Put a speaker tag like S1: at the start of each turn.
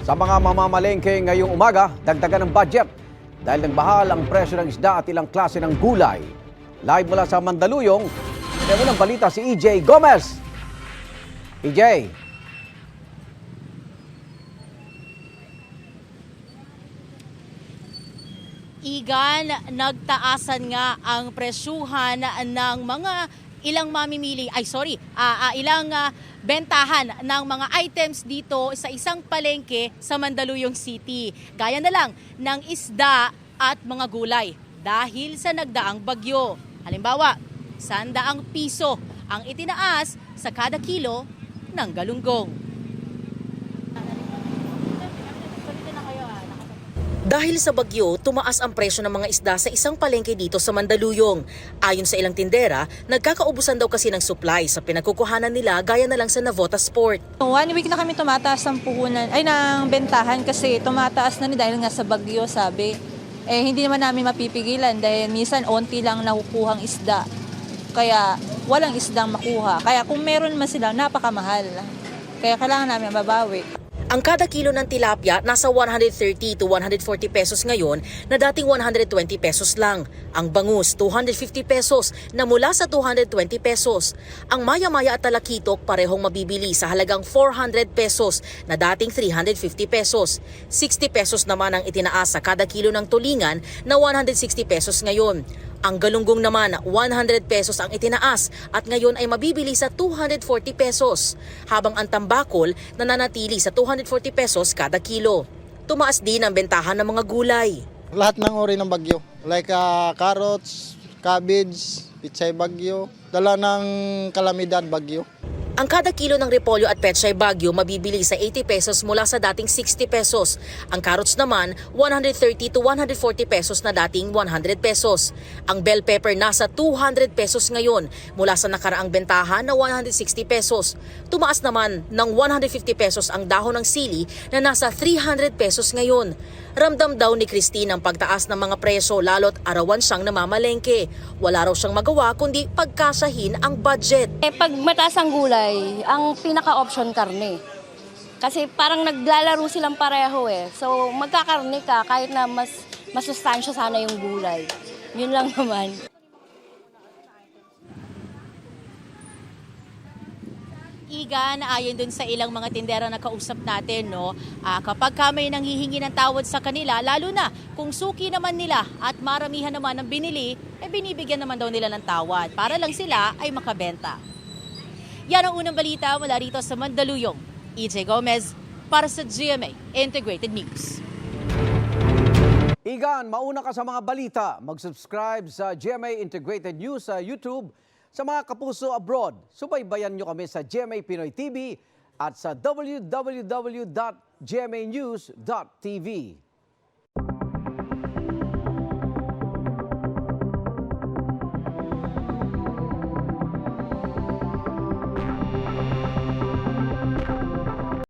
S1: Sa mga mamamalengke ngayong umaga, dagdagan ng budget dahil nagbahal ang presyo ng isda at ilang klase ng gulay. Live mula sa Mandaluyong, may unang balita si EJ Gomez. EJ.
S2: Igan, nagtaasan nga ang presyuhan ng mga ilang bentahan ng mga items dito sa isang palengke sa Mandaluyong City. Gaya na lang ng isda at mga gulay dahil sa nagdaang bagyo. Halimbawa, 100 piso ang itinaas sa kada kilo ng galunggong. Dahil sa bagyo, tumaas ang presyo ng mga isda sa isang palengke dito sa Mandaluyong. Ayon sa ilang tindera, nagkakaubusan daw kasi ng supply sa pinagkukuhanan nila gaya na lang sa Navota Sport.
S3: 1 week na kami tumataas ng ng bentahan kasi tumataas na dahil nga sa bagyo, sabi. Hindi naman namin mapipigilan dahil minsan onti lang nakukuhang isda. Kaya walang isdang makuha. Kaya kung meron man sila, napakamahal. Kaya kailangan namin mabawi.
S2: Ang kada kilo ng tilapia nasa 130 to 140 pesos ngayon na dating 120 pesos lang. Ang bangus, 250 pesos na mula sa 220 pesos. Ang maya-maya at talakitok parehong mabibili sa halagang 400 pesos na dating 350 pesos. 60 pesos naman ang itinaas sa kada kilo ng tulingan na 160 pesos ngayon. Ang galunggong naman, 100 pesos ang itinaas at ngayon ay mabibili sa 240 pesos. Habang ang tambakol nananatili sa 240 pesos kada kilo. Tumaas din ang bentahan ng mga gulay.
S4: Lahat ng uri ng bagyo, like carrots, cabbage, pichay bagyo, dala ng kalamidad bagyo.
S2: Ang kada kilo ng repolyo at pechay bagyo mabibili sa 80 pesos mula sa dating 60 pesos. Ang carrots naman, 130 to 140 pesos na dating 100 pesos. Ang bell pepper nasa 200 pesos ngayon mula sa nakaraang bentahan na 160 pesos. Tumaas naman ng 150 pesos ang dahon ng sili na nasa 300 pesos ngayon. Ramdam daw ni Christine ang pagtaas ng mga presyo lalo't arawan siyang namamalengke. Wala raw siyang magawa kundi pagkasahin ang budget.
S5: Pag mataas ang gulay, ang pinaka-option karne. Kasi parang naglalaro silang pareho eh. So magkakarne ka kahit na mas masustansya sana yung gulay. Yun lang naman.
S2: Igan, ayon dun sa ilang mga tindera na kausap natin, kapag may nanghihingi ng tawad sa kanila, lalo na kung suki naman nila at maramihan naman ang binili, binibigyan naman daw nila ng tawad para lang sila ay makabenta. Yan ang unang balita mula rito sa Mandaluyong. EJ Gomez para sa GMA Integrated News.
S1: Igan, mauna ka sa mga balita. Mag-subscribe sa GMA Integrated News sa YouTube. Sa mga kapuso abroad, subaybayan nyo kami sa GMA Pinoy TV at sa www.gmanews.tv.